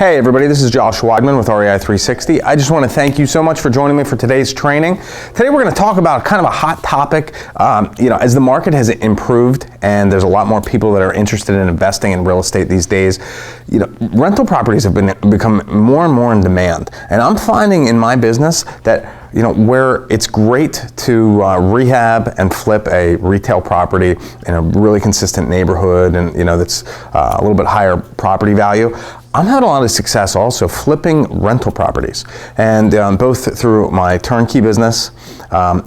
Hey everybody, this is Josh Weidman with REI 360. I just want to thank you so much for joining me for today's training. Today we're going to talk about kind of a hot topic. As the market has improved and there's a lot more people that are interested in investing in real estate these days, rental properties have become more and more in demand. And I'm finding in my business that where it's great to rehab and flip a retail property in a really consistent neighborhood and that's a little bit higher property value, I'm having a lot of success also flipping rental properties, and both through my turnkey business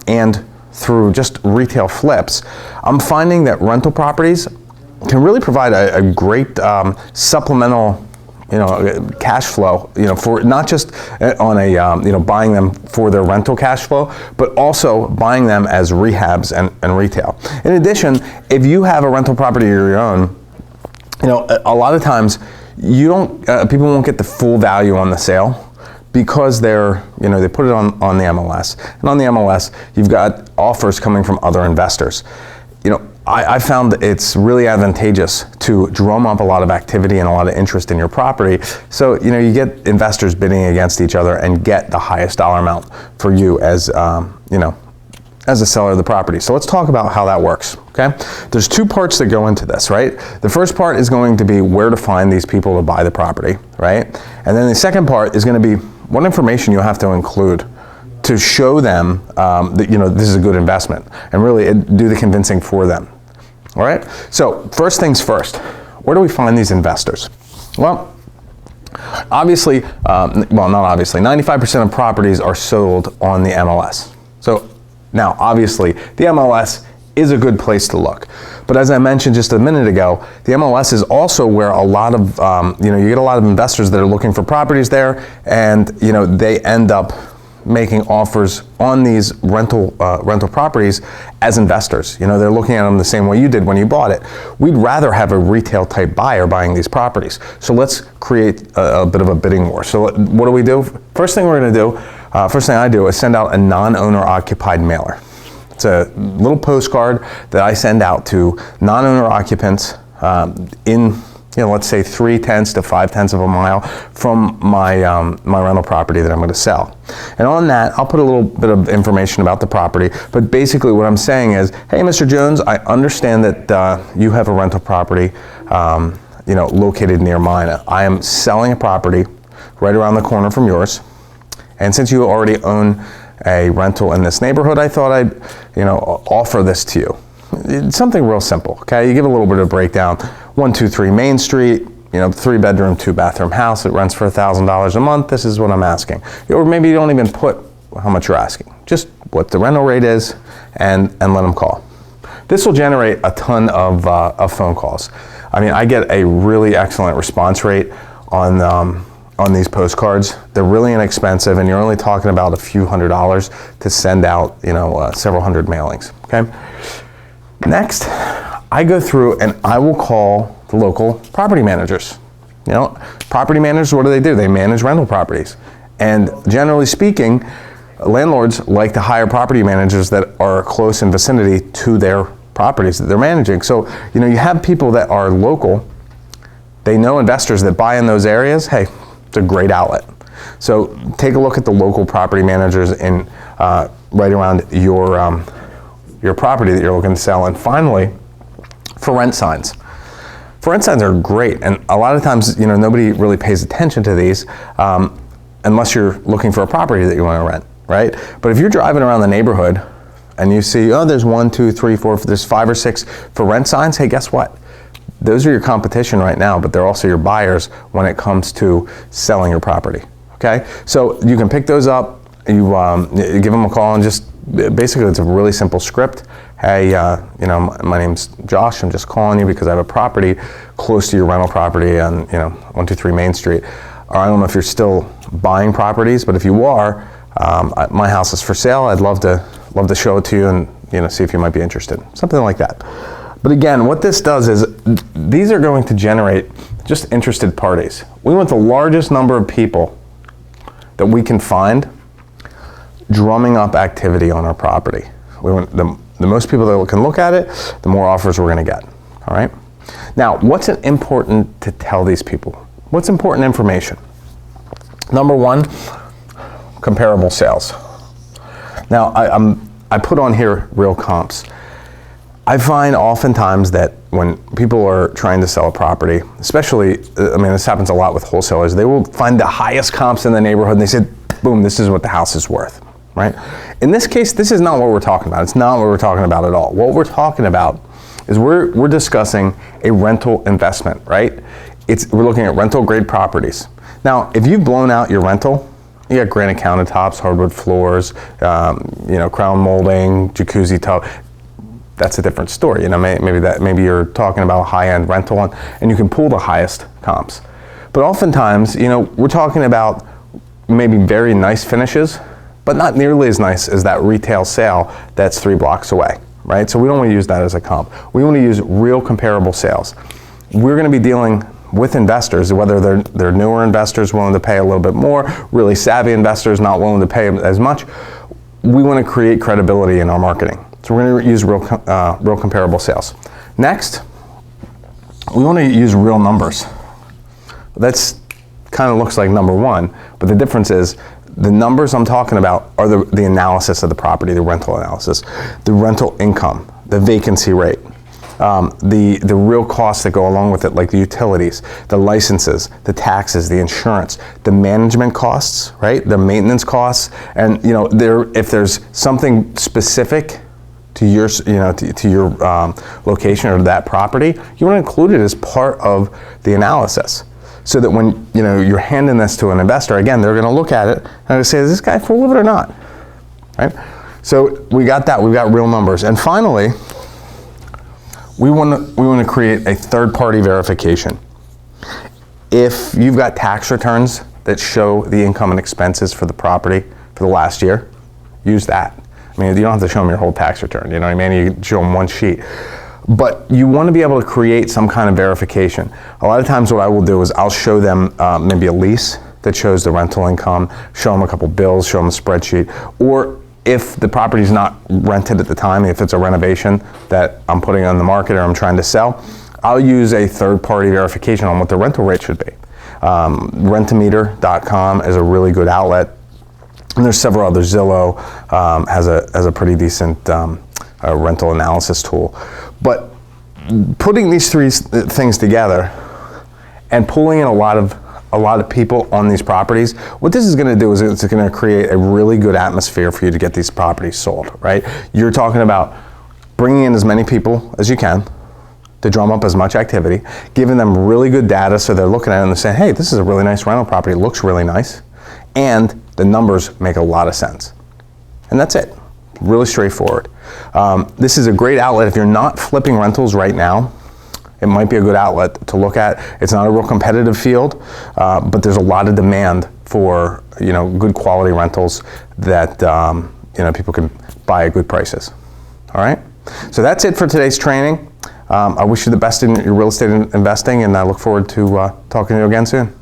and through just retail flips. I'm finding that rental properties can really provide a great supplemental cash flow, for not just on a, buying them for their rental cash flow, but also buying them as rehabs and retail. In addition, if you have a rental property of your own, a lot of times people won't get the full value on the sale because they put it on the MLS, and on the MLS you've got offers coming from other investors. I found that it's really advantageous to drum up a lot of activity and a lot of interest in your property. So, you get investors bidding against each other and get the highest dollar amount for you as a seller of the property. So let's talk about how that works, okay? There's two parts that go into this, right? The first part is going to be where to find these people to buy the property, right? And then the second part is going to be what information you have to include to show them that this is a good investment, and really do the convincing for them. All right. So first things first, where do we find these investors? Well, obviously, not obviously, 95% of properties are sold on the MLS. So now, obviously, the MLS is a good place to look. But as I mentioned just a minute ago, the MLS is also where a lot of, you get a lot of investors that are looking for properties there, and they end up making offers on these rental properties as investors. They're looking at them the same way you did when you bought it. We'd rather have a retail type buyer buying these properties. So let's create a bit of a bidding war. So what do we do? First thing I do is send out a non-owner occupied mailer. It's a little postcard that I send out to non-owner occupants in let's say 0.3 to 0.5 of a mile from my rental property that I'm going to sell. And on that, I'll put a little bit of information about the property, but basically what I'm saying is, hey, Mr. Jones, I understand that you have a rental property, located near mine. I am selling a property right around the corner from yours, and since you already own a rental in this neighborhood, I thought I'd, offer this to you. It's something real simple, okay? You give a little bit of breakdown. 123 Main Street, 3-bedroom, 2-bathroom house. It rents for $1,000 a month. This is what I'm asking. Or maybe you don't even put how much you're asking. Just what the rental rate is, and let them call. This will generate a ton of phone calls. I mean, I get a really excellent response rate on these postcards. They're really inexpensive, and you're only talking about a few $100s to send out, several hundred mailings, okay? Next, I go through and I will call the local property managers. Property managers, what do? They manage rental properties. And generally speaking, landlords like to hire property managers that are close in vicinity to their properties that they're managing. So, you have people that are local, they know investors that buy in those areas. Hey, it's a great outlet. So take a look at the local property managers in right around your property that you're looking to sell. And finally, for rent signs. For rent signs are great, and a lot of times, nobody really pays attention to these unless you're looking for a property that you want to rent, right? But if you're driving around the neighborhood and you see, there's 1, 2, 3, 4, there's 5 or 6 for rent signs, hey, guess what? Those are your competition right now, but they're also your buyers when it comes to selling your property, okay? So you can pick those up, you give them a call, and just basically it's a really simple script. Hey, my name's Josh, I'm just calling you because I have a property close to your rental property on, 123 Main Street. Or I don't know if you're still buying properties, but if you are, my house is for sale. I'd love to show it to you and, see if you might be interested. Something like that. But again, what this does is these are going to generate just interested parties. We want the largest number of people that we can find drumming up activity on our property. We want the most people that can look at it, the more offers we're going to get. All right. Now, what's important to tell these people? What's important information? Number one, comparable sales. Now, I put on here real comps. I find oftentimes that when people are trying to sell a property, especially, this happens a lot with wholesalers, they will find the highest comps in the neighborhood and they say, boom, this is what the house is worth, right? In this case, this is not what we're talking about. It's not what we're talking about at all. What we're talking about is we're discussing a rental investment, right? We're looking at rental grade properties. Now, if you've blown out your rental, you got granite countertops, hardwood floors, crown molding, jacuzzi tub. That's a different story. Maybe you're talking about a high-end rental and you can pull the highest comps. But oftentimes, we're talking about maybe very nice finishes, but not nearly as nice as that retail sale that's 3 blocks away, right? So we don't want to use that as a comp. We want to use real comparable sales. We're going to be dealing with investors, whether they're newer investors willing to pay a little bit more, really savvy investors not willing to pay as much. We want to create credibility in our marketing. So we're going to use real comparable sales. Next, we want to use real numbers. That's kind of looks like number one, but the difference is the numbers I'm talking about are the analysis of the property, the rental analysis, the rental income, the vacancy rate, the real costs that go along with it, like the utilities, the licenses, the taxes, the insurance, the management costs, right? The maintenance costs, and if there's something specific to your location or that property, you want to include it as part of the analysis, so that when you're handing this to an investor, again, they're going to look at it and they say, is this guy full of it or not, right? So we got that. We've got real numbers, and finally, we want to create a third-party verification. If you've got tax returns that show the income and expenses for the property for the last year, use that. You don't have to show them your whole tax return, you know what I mean? You can show them one sheet. But you want to be able to create some kind of verification. A lot of times what I will do is I'll show them maybe a lease that shows the rental income, show them a couple bills, show them a spreadsheet, or if the property's not rented at the time, if it's a renovation that I'm putting on the market or I'm trying to sell, I'll use a third-party verification on what the rental rate should be. Rentometer.com is a really good outlet, and there's several others. Zillow has a pretty decent rental analysis tool. But putting these three things together and pulling in a lot of people on these properties, what this is going to do is it's going to create a really good atmosphere for you to get these properties sold, right? You're talking about bringing in as many people as you can to drum up as much activity, giving them really good data so they're looking at it and they're saying, hey, this is a really nice rental property, it looks really nice, and the numbers make a lot of sense. And that's it. Really straightforward. This is a great outlet. If you're not flipping rentals right now, it might be a good outlet to look at. It's not a real competitive field, but there's a lot of demand for good quality rentals that people can buy at good prices. All right. So that's it for today's training. I wish you the best in your real estate investing, and I look forward to talking to you again soon.